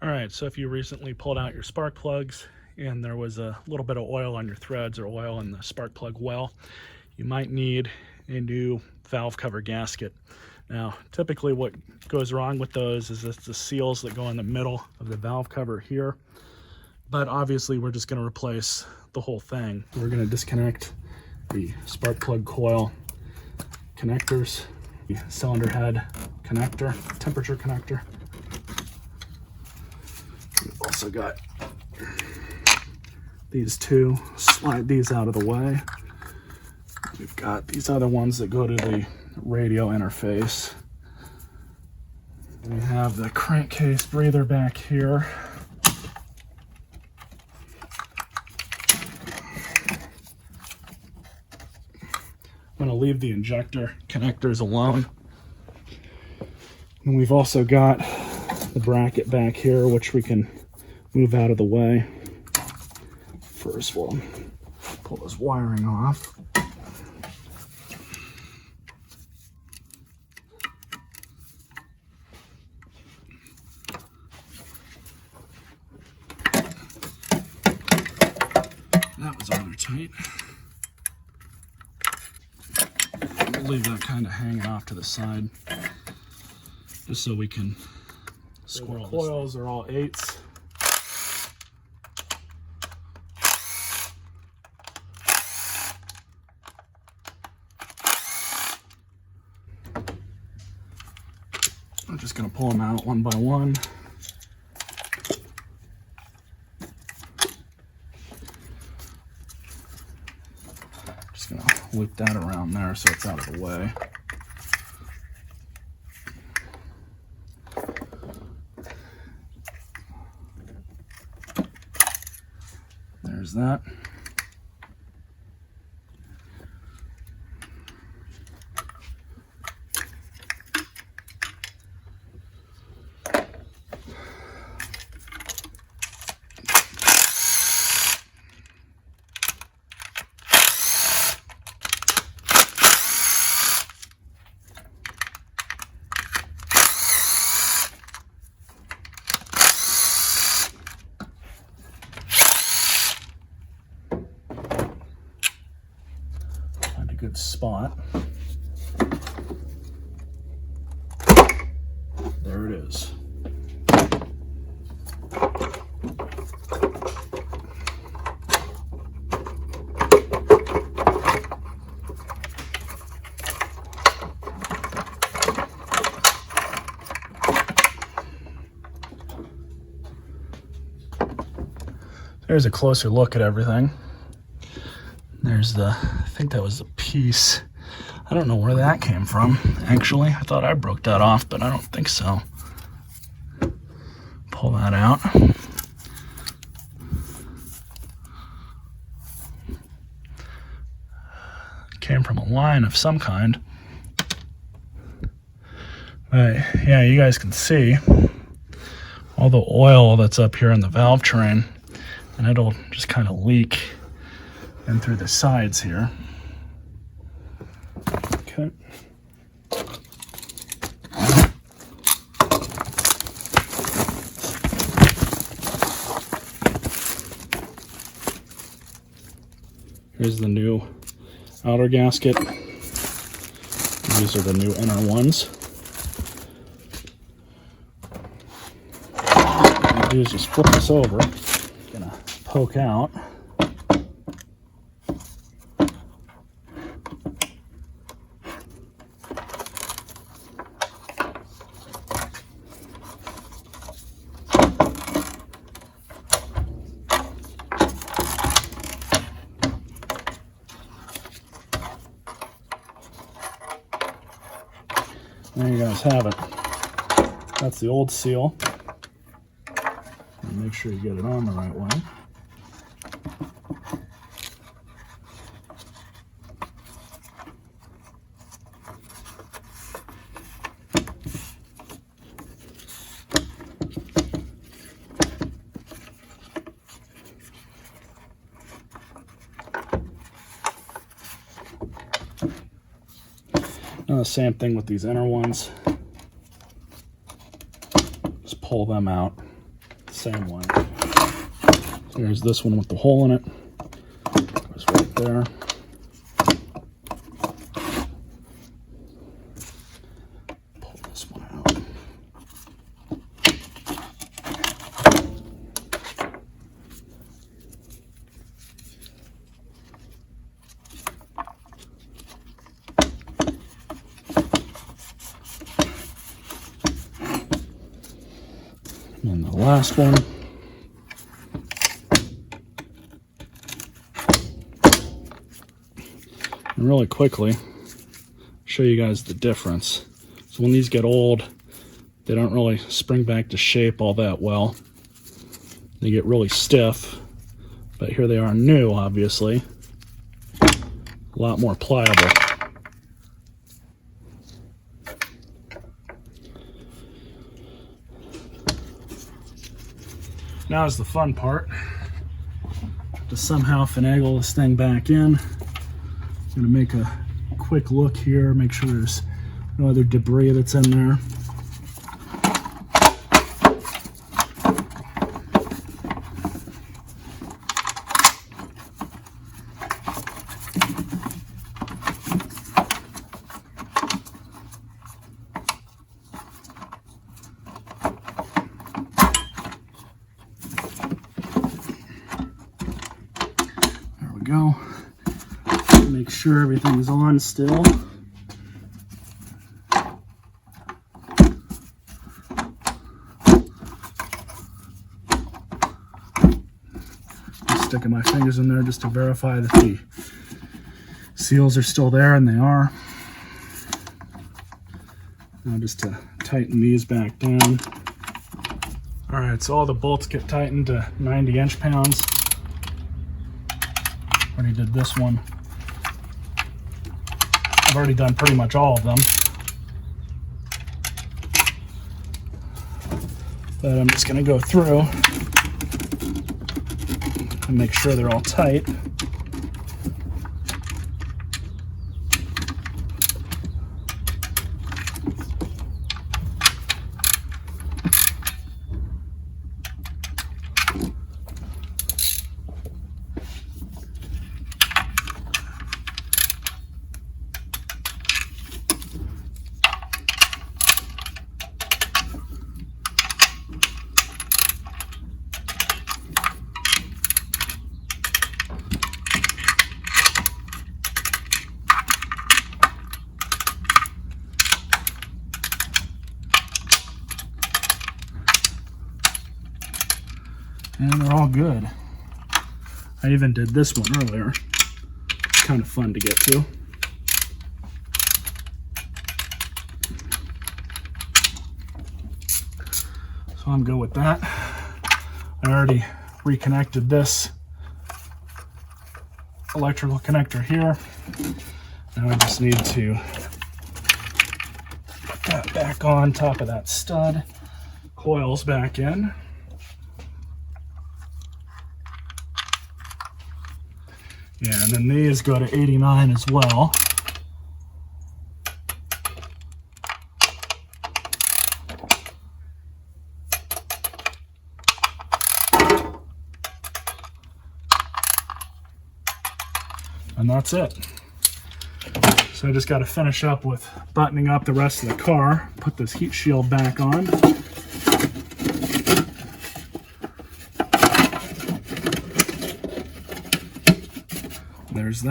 All right, so if you recently pulled out your spark plugs and there was a little bit of oil on your threads or oil in the spark plug well, you might need a new valve cover gasket. Now, typically what goes wrong with those is it's the seals that go in the middle of the valve cover here. But obviously we're just going to replace the whole thing. We're going to disconnect the spark plug coil connectors, the cylinder head connector, temperature connector. We've also got these two, slide these out of the way. We've got these other ones that go to the radio interface. We have the crankcase breather back here. I'm going to leave the injector connectors alone. And we've also got the bracket back here, which we can move out of the way. First, we'll pull this wiring off. That was rather tight. We'll leave that kind of hanging off to the side, just so we can squirrel this. The coils are all 8s. I'm just going to pull them out one by one. Just going to loop that around there so it's out of the way. There's that. Good spot. There it is. There's a closer look at everything. There's the, I think that was the piece. I don't know where that came from, actually. I thought I broke that off, but I don't think so. Pull that out. Came from a line of some kind. But yeah, you guys can see all the oil that's up here in the valve train, and it'll just kind of leak in through the sides here. Okay. Here's the new outer gasket. These are the new inner ones. What I do is just flip this over. Gonna poke out. There you guys have it. That's the old seal. And make sure you get it on the right way. Now the same thing with these inner ones. Just pull them out. same way. Here's this one with the hole in it. Goes right there. Pull this one out. And the last one. And really quickly, show you guys the difference. So when these get old, they don't really spring back to shape all that well. They get really stiff, but here they are new, obviously. A lot more pliable. Now is the fun part. To somehow finagle this thing back in. I'm gonna make a quick look here, make sure there's no other debris that's in there. There we go. Make sure everything's on still. Just sticking my fingers in there just to verify that the seals are still there, and they are. Now just to tighten these back down. All right, so all the bolts get tightened to 90 inch-pounds. Already did this one. I've already done pretty much all of them. But I'm just going to go through and make sure they're all tight. And they're all good. I even did this one earlier. It's kind of fun to get to. So I'm good with that. I already reconnected this electrical connector here. Now I just need to put that back on top of that stud. Coils back in. Yeah, and then these go to 89 as well. And that's it. So I just got to finish up with buttoning up the rest of the car, put this heat shield back on. There's that.